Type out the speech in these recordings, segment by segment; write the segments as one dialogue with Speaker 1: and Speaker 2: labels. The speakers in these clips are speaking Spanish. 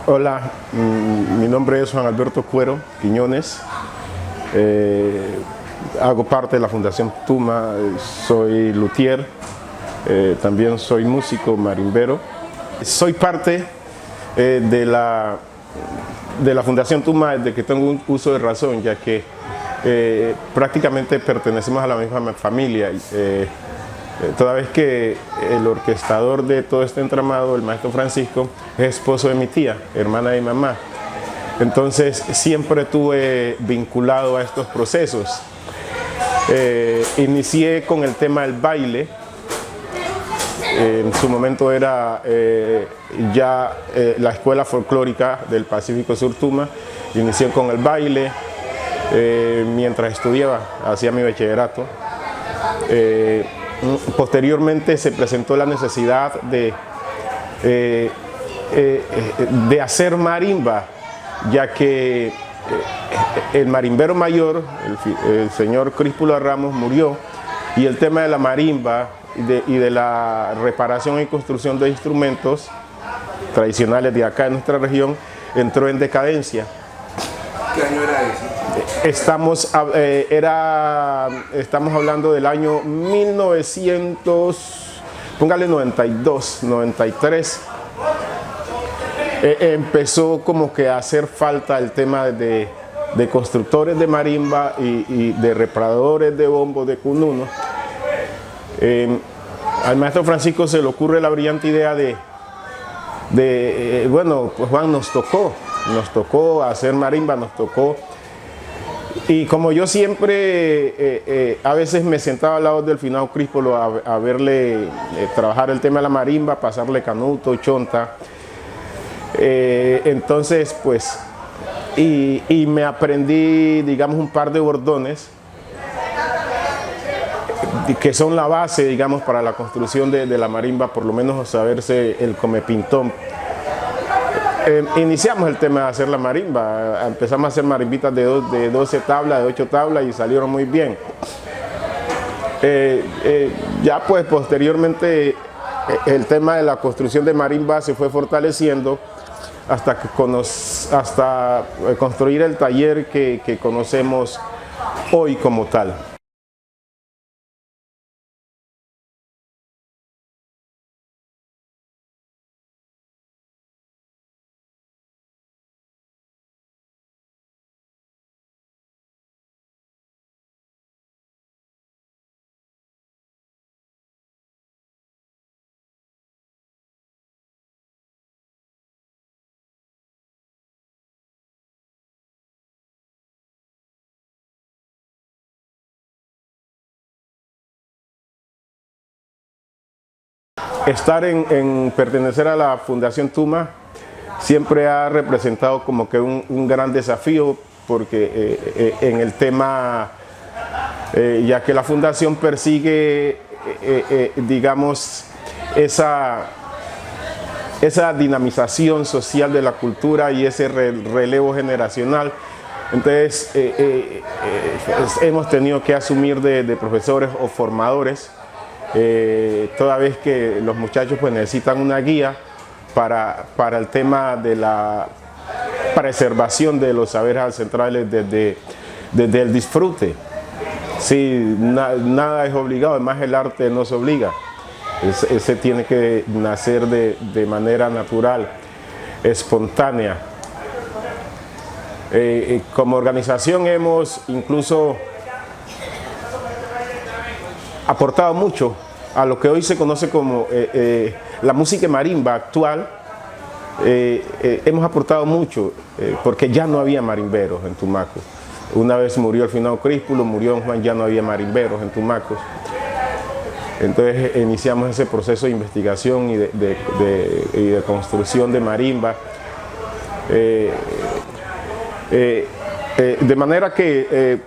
Speaker 1: Hola, mi nombre es Juan Alberto Cuero Quiñones. Hago parte de la Fundación Tuma, soy luthier, también soy músico marimbero. Soy parte de la Fundación Tuma desde que tengo un uso de razón, ya que prácticamente pertenecemos a la misma familia. Toda vez que el orquestador de todo este entramado, el maestro Francisco, es esposo de mi tía, hermana de mi mamá. Entonces siempre estuve vinculado a estos procesos. Inicié con el tema del baile. En su momento era la escuela folclórica del Pacífico Sur Tuma. Inicié con el baile mientras estudiaba, hacía mi bachillerato. Posteriormente se presentó la necesidad de hacer marimba, ya que el marimbero mayor, el señor Críspulo Ramos, murió, y el tema de la marimba y de la reparación y construcción de instrumentos tradicionales de acá en nuestra región entró en decadencia.
Speaker 2: ¿Qué año era ese?
Speaker 1: Estamos hablando del año 1992, 93. Empezó como que a hacer falta el tema de constructores de marimba y de reparadores de bombos de cununo. Al maestro Francisco se le ocurre la brillante idea bueno, pues Juan, nos tocó hacer marimba, nos tocó. Y como yo siempre, a veces me sentaba al lado del finado Críspulo a verle trabajar el tema de la marimba, pasarle canuto, chonta. Entonces, pues, y me aprendí, digamos, un par de bordones que son la base, digamos, para la construcción de la marimba, por lo menos saberse el comepintón. Iniciamos el tema de hacer la marimba, empezamos a hacer marimbitas de 12 tablas, de 8 tablas, y salieron muy bien. Ya pues posteriormente el tema de la construcción de marimba se fue fortaleciendo hasta construir el taller que conocemos hoy como tal. Pertenecer a la Fundación Tuma siempre ha representado como que un gran desafío, porque en el tema, ya que la Fundación persigue, digamos, esa dinamización social de la cultura y ese relevo generacional. Entonces hemos tenido que asumir de profesores o formadores, toda vez que los muchachos pues necesitan una guía para el tema de la preservación de los saberes ancestrales desde el disfrute. Sí, nada es obligado, además el arte no se obliga, ese tiene que nacer de manera natural, espontánea. Como organización hemos incluso aportado mucho a lo que hoy se conoce como la música marimba actual. Hemos aportado mucho porque ya no había marimberos en Tumaco. Una vez murió el finado Críspulo, murió Juan, ya no había marimberos en Tumaco. Entonces iniciamos ese proceso de investigación y de construcción de marimba. De manera que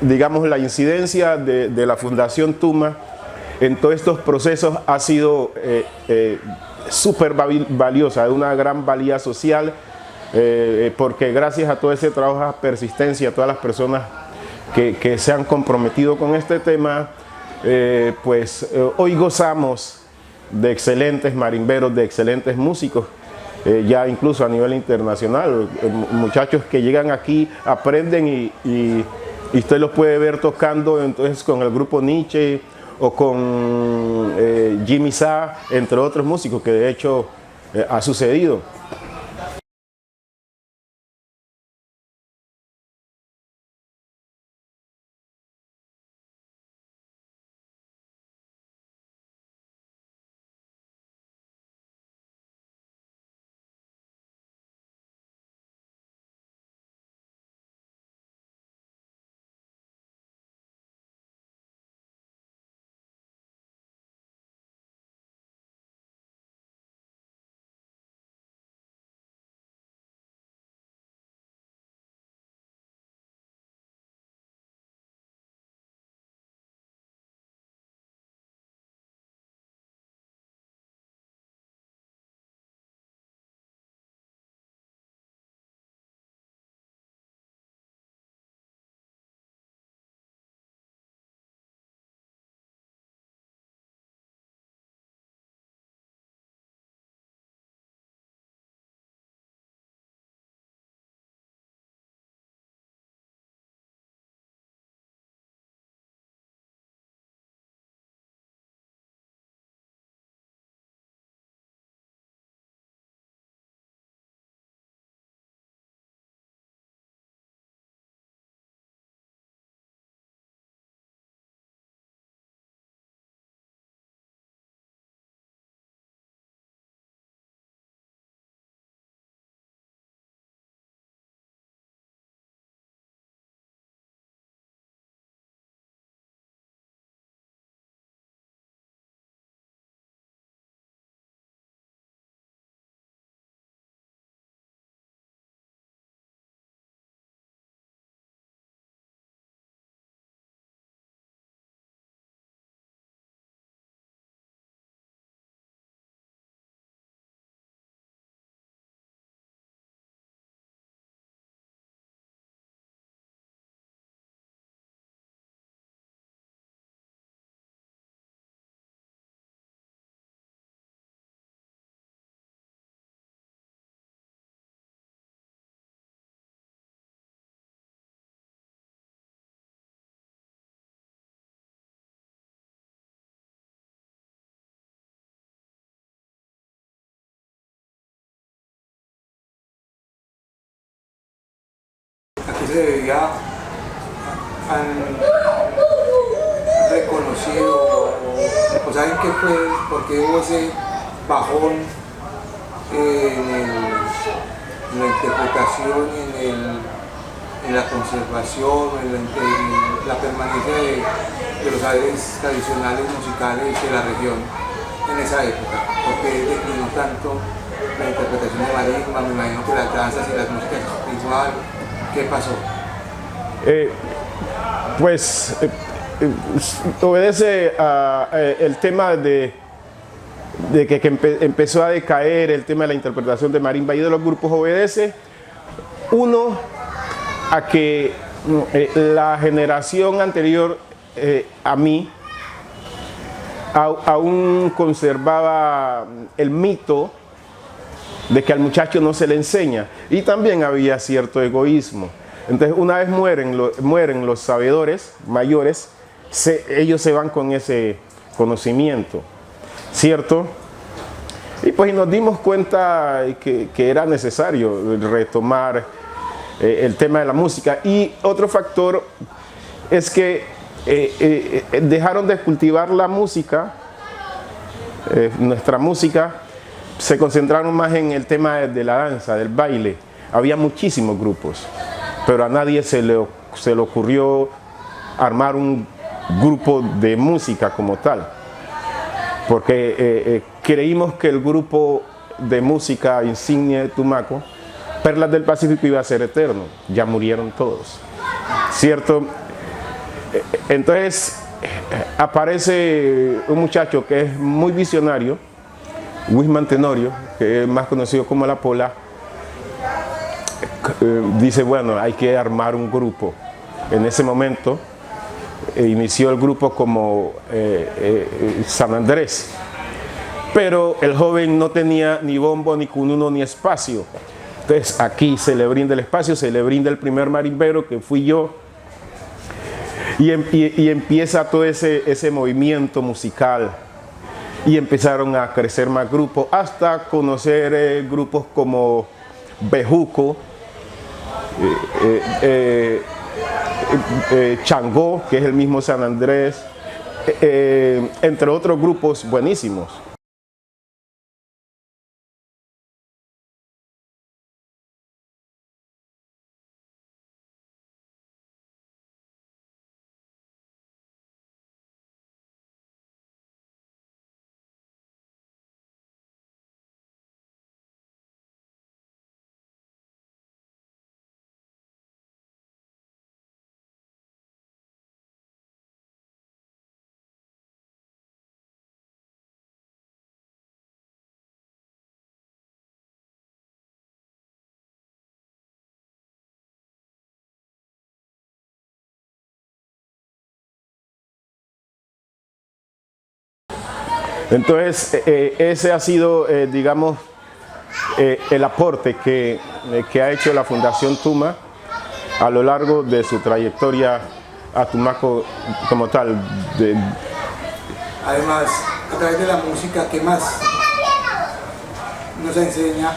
Speaker 1: digamos, la incidencia de la Fundación Tuma en todos estos procesos ha sido súper valiosa, de una gran valía social, porque gracias a todo ese trabajo, a persistencia, a todas las personas que se han comprometido con este tema, hoy gozamos de excelentes marimberos, de excelentes músicos ya incluso a nivel internacional. Muchachos que llegan aquí, aprenden y usted los puede ver tocando entonces con el grupo Nietzsche o con Jimmy Sa, entre otros músicos, que de hecho ha sucedido.
Speaker 2: ¿A qué se debía? ¿Han reconocido o saben qué fue? ¿Por qué hubo ese bajón en la interpretación, en la conservación, en la permanencia de los saberes tradicionales musicales de la región en esa época? ¿Por qué declinó tanto la interpretación de marimba? Me imagino que las danzas y las músicas igual. ¿Qué pasó?
Speaker 1: Obedece a el tema de que empezó a decaer el tema de la interpretación de marimba y de los grupos. Obedece, uno, a que la generación anterior a mí aún conservaba el mito de que al muchacho no se le enseña, y también había cierto egoísmo. Entonces, una vez mueren los sabedores mayores, ellos se van con ese conocimiento, ¿cierto? Y pues nos dimos cuenta que era necesario retomar el tema de la música. Y otro factor es que dejaron de cultivar la música, nuestra música, se concentraron más en el tema de la danza, del baile. Había muchísimos grupos, pero a nadie se le ocurrió armar un grupo de música como tal, porque creímos que el grupo de música insignia de Tumaco, Perlas del Pacífico, iba a ser eterno. Ya murieron todos, ¿cierto? Entonces aparece un muchacho que es muy visionario, Wisman Tenorio, que es más conocido como La Pola. Dice, bueno, hay que armar un grupo. En ese momento inició el grupo como San Andrés, pero el joven no tenía ni bombo, ni cununo, ni espacio. Entonces aquí se le brinda el espacio, se le brinda el primer marimbero, que fui yo, y empieza todo ese movimiento musical, y empezaron a crecer más grupos, hasta conocer grupos como Bejuco, Changó, que es el mismo San Andrés, entre otros grupos buenísimos. Entonces, ese ha sido, digamos, el aporte que ha hecho la Fundación Tuma a lo largo de su trayectoria a Tumaco como tal.
Speaker 2: Además, a través de la música, ¿qué más nos enseña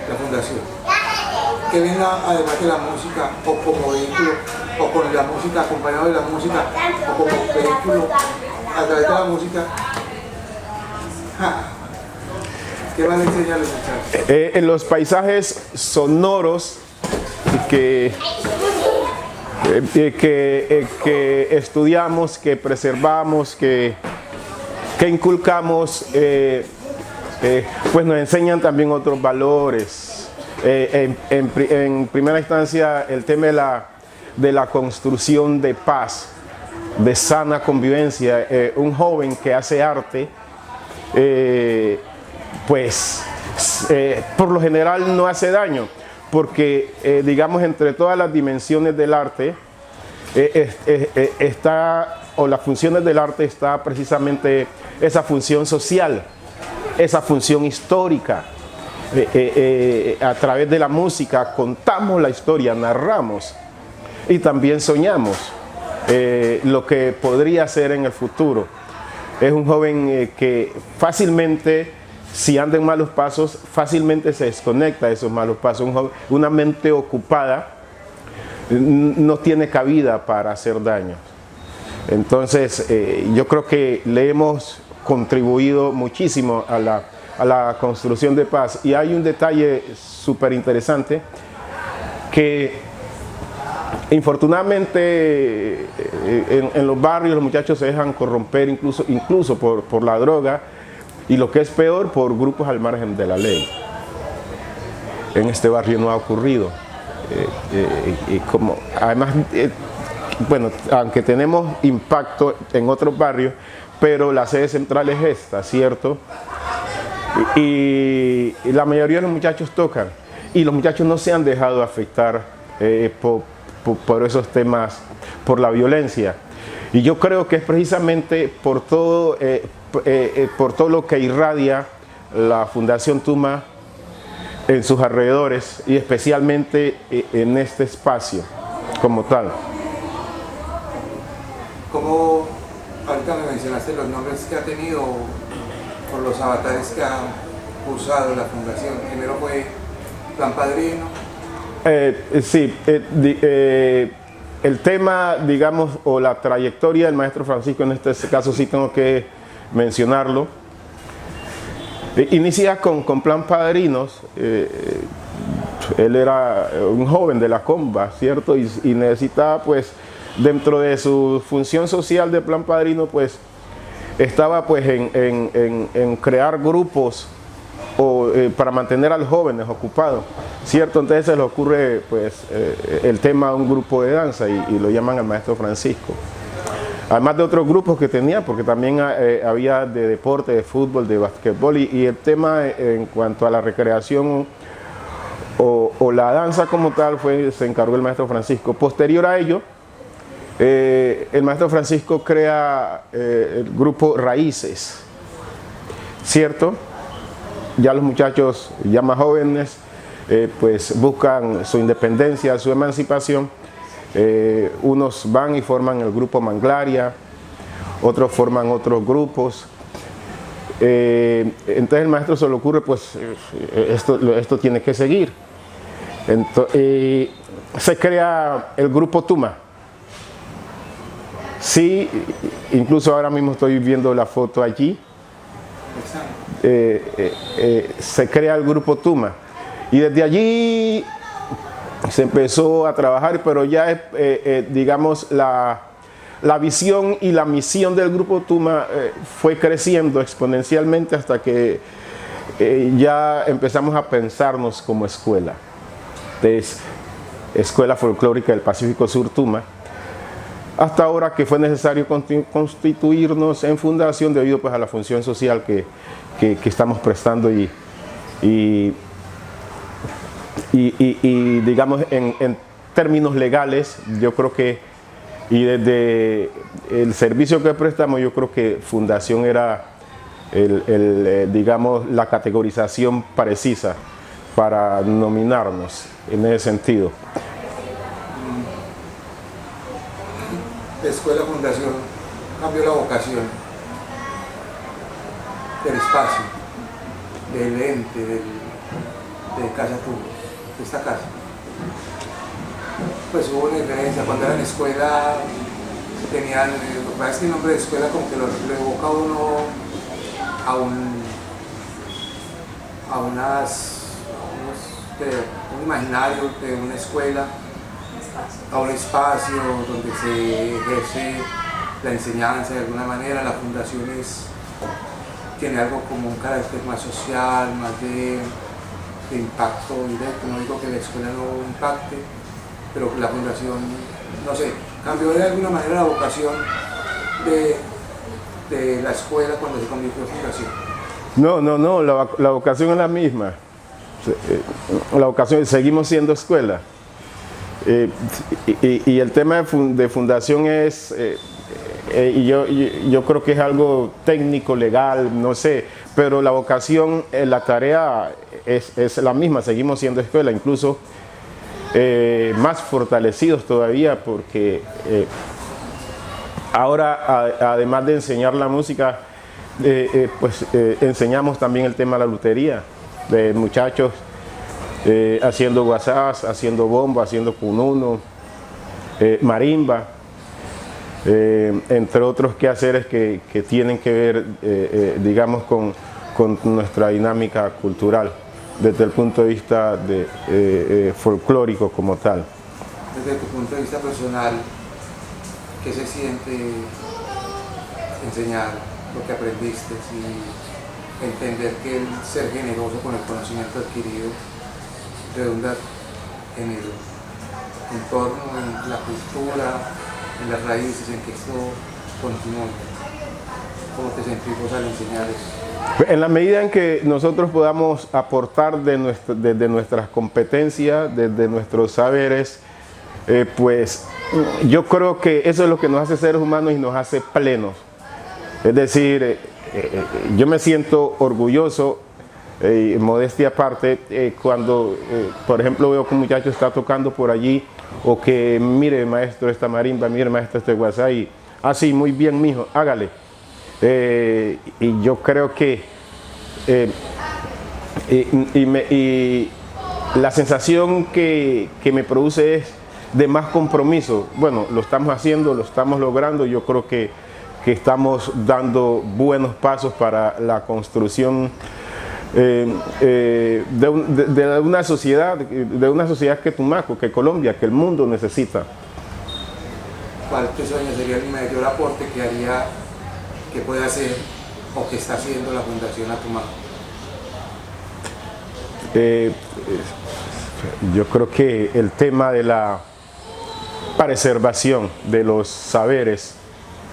Speaker 2: la Fundación? ¿Qué viene además de la música, o como vehículo, o con la música, acompañado de la música, o como vehículo, a través de la música? ¿Qué van a enseñar los muchachos?
Speaker 1: En los paisajes sonoros que estudiamos, que preservamos, que inculcamos, pues nos enseñan también otros valores. En primera instancia, el tema de la construcción de paz, de sana convivencia. Un joven que hace arte, pues por lo general no hace daño, porque digamos, entre todas las dimensiones del arte o las funciones del arte está precisamente esa función social, esa función histórica. A través de la música contamos la historia, narramos y también soñamos lo que podría ser en el futuro. Es un joven que fácilmente, si anda en malos pasos, fácilmente se desconecta de esos malos pasos. Una mente ocupada no tiene cabida para hacer daño. Entonces, yo creo que le hemos contribuido muchísimo a la construcción de paz. Y hay un detalle súper interesante que, infortunadamente, en los barrios los muchachos se dejan corromper incluso por la droga, y lo que es peor, por grupos al margen de la ley. En este barrio no ha ocurrido. Además, bueno, aunque tenemos impacto en otros barrios, pero la sede central es esta, ¿cierto? Y la mayoría de los muchachos tocan, y los muchachos no se han dejado afectar por esos temas, por la violencia. Y yo creo que es precisamente por todo lo que irradia la Fundación Tuma en sus alrededores, y especialmente en este espacio como tal.
Speaker 2: ¿Cómo, ahorita me mencionaste los nombres que ha tenido por los avatares que ha usado la Fundación? Primero fue Plan Padrino.
Speaker 1: Sí, el tema, digamos, o la trayectoria del maestro Francisco, en este caso sí tengo que mencionarlo. Inicia con Plan Padrinos. Él era un joven de la comba, ¿cierto? Y necesitaba, pues, dentro de su función social de Plan Padrino, pues, estaba pues en crear grupos para mantener a los jóvenes ocupados, ¿cierto? Entonces se le ocurre pues el tema de un grupo de danza, y lo llaman al maestro Francisco. Además de otros grupos que tenía, porque también había de deporte, de fútbol, de basquetbol, y el tema en cuanto a la recreación o la danza como tal se encargó el maestro Francisco. Posterior a ello, el maestro Francisco crea el grupo Raíces, ¿cierto? Ya los muchachos ya más jóvenes pues buscan su independencia, su emancipación. Unos van y forman el grupo Manglaria, otros forman otros grupos. Entonces el maestro se le ocurre, pues esto tiene que seguir. Se crea el grupo Tuma. Sí, incluso ahora mismo estoy viendo la foto allí. Se crea el grupo Tuma. Y desde allí se empezó a trabajar, pero ya digamos la visión y la misión del grupo Tuma fue creciendo exponencialmente hasta que ya empezamos a pensarnos como escuela. Entonces, Escuela Folclórica del Pacífico Sur Tuma, hasta ahora que fue necesario constituirnos en fundación debido pues a la función social que estamos prestando y digamos en términos legales, yo creo que, y desde el servicio que prestamos, yo creo que fundación era digamos la categorización precisa para nominarnos en ese sentido.
Speaker 2: De escuela fundación cambió la vocación del espacio, del ente, de Casa Tuma, de esta casa. Pues hubo una diferencia. Cuando era en escuela tenían, parece que el nombre de escuela como que lo evoca uno a un imaginario de una escuela, a un espacio donde se ejerce la enseñanza de alguna manera. La fundación tiene algo como un carácter más social, más de impacto directo. No digo que la escuela no impacte, pero la fundación, no sé, cambió de alguna manera la vocación de la escuela cuando se convirtió en fundación.
Speaker 1: No, la vocación es la misma. La vocación, seguimos siendo escuela. Y el tema de fundación es, yo creo que es algo técnico, legal, no sé, pero la vocación, la tarea es la misma, seguimos siendo escuela, incluso más fortalecidos todavía, porque ahora, además de enseñar la música, enseñamos también el tema de la lutería, de muchachos haciendo guasás, haciendo bomba, haciendo cununo, marimba, entre otros quehaceres que tienen que ver, digamos, con nuestra dinámica cultural, desde el punto de vista folclórico como tal.
Speaker 2: Desde tu punto de vista personal, ¿qué se siente enseñar lo que aprendiste y entender que el ser generoso con el conocimiento adquirido redunda en el entorno, en la cultura, en las raíces, en que esto continúe? ¿Cómo te sentís vos al enseñar eso?
Speaker 1: En la medida en que nosotros podamos aportar desde nuestras competencias, desde nuestros saberes, pues yo creo que eso es lo que nos hace seres humanos y nos hace plenos. Es decir, yo me siento orgulloso, modestia aparte, cuando, por ejemplo, veo que un muchacho está tocando por allí, o que mire maestro esta marimba, mire maestro este guasá, y así, muy bien mijo, hágale. Y yo creo que y la sensación que me produce es de más compromiso. Bueno, lo estamos haciendo, lo estamos logrando. Yo creo que estamos dando buenos pasos para la construcción de una sociedad que Tumaco, que Colombia, que el mundo necesita.
Speaker 2: ¿Cuál te sueño sería el mayor aporte que puede hacer o que está haciendo la Fundación Tumaco?
Speaker 1: Yo creo que el tema de la preservación de los saberes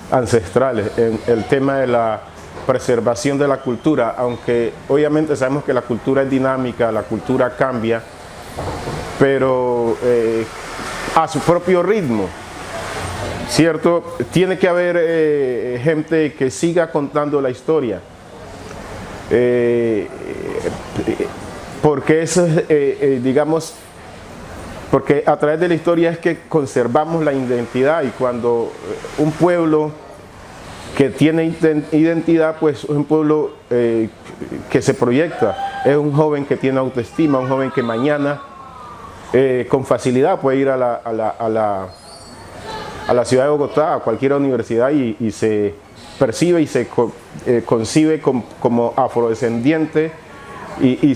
Speaker 1: ancestrales, el tema de la preservación de la cultura, aunque obviamente sabemos que la cultura es dinámica, la cultura cambia, pero a su propio ritmo, ¿cierto? Tiene que haber gente que siga contando la historia. porque eso es, digamos, porque a través de la historia es que conservamos la identidad, y cuando un pueblo que tiene identidad, pues es un pueblo que se proyecta, es un joven que tiene autoestima, un joven que mañana con facilidad puede ir a la ciudad de Bogotá, a cualquier universidad, y se percibe y se concibe como afrodescendiente, y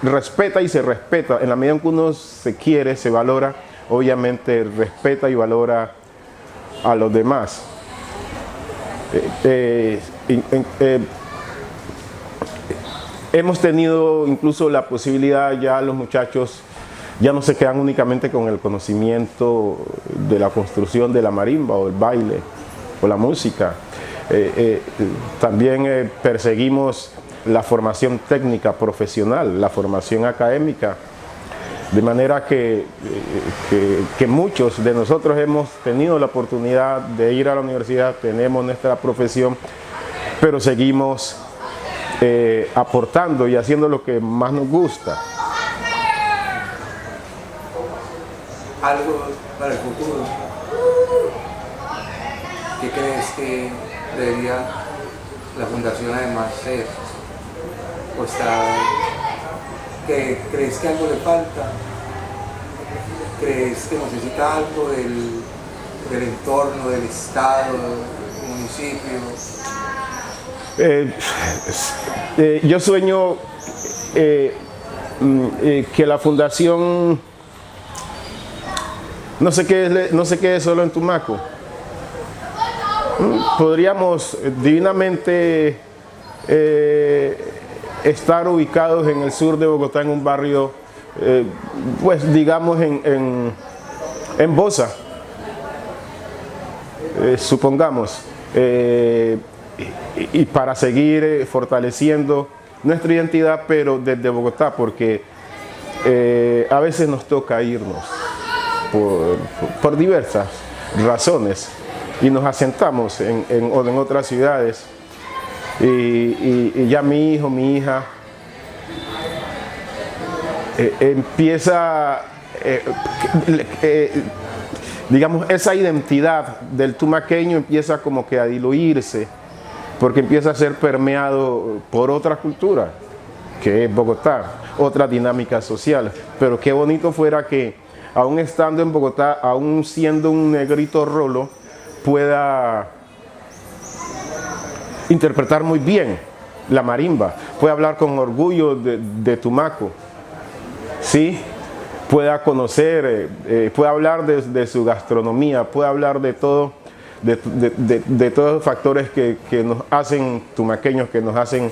Speaker 1: respeta y se respeta. En la medida en que uno se quiere, se valora, obviamente respeta y valora a los demás. Hemos tenido incluso la posibilidad, ya los muchachos ya no se quedan únicamente con el conocimiento de la construcción de la marimba o el baile o la música. También perseguimos la formación técnica profesional, la formación académica, de manera que muchos de nosotros hemos tenido la oportunidad de ir a la universidad, tenemos nuestra profesión, pero seguimos aportando y haciendo lo que más nos gusta.
Speaker 2: Algo para el futuro. ¿Qué crees que debería la fundación además ser? ¿O crees que algo le falta? ¿Crees que necesita algo del entorno, del estado, del municipio?
Speaker 1: Yo sueño que la fundación no se quede solo en Tumaco. Podríamos divinamente estar ubicados en el sur de Bogotá, en un barrio, pues digamos en Bosa, supongamos, y para seguir fortaleciendo nuestra identidad, pero desde Bogotá, porque a veces nos toca irnos por diversas razones, y nos asentamos en otras ciudades, y ya mi hijo, mi hija empieza, digamos, esa identidad del tumaqueño empieza como que a diluirse, porque empieza a ser permeado por otra cultura, que es Bogotá, otra dinámica social. Pero qué bonito fuera que, aún estando en Bogotá, aún siendo un negrito rolo, pueda interpretar muy bien la marimba, puede hablar con orgullo de Tumaco, ¿sí? Pueda conocer, puede hablar de su gastronomía, puede hablar de todo, de todos los factores que nos hacen tumaqueños, que nos hacen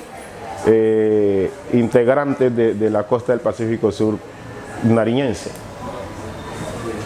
Speaker 1: integrantes de la costa del Pacífico Sur nariñense.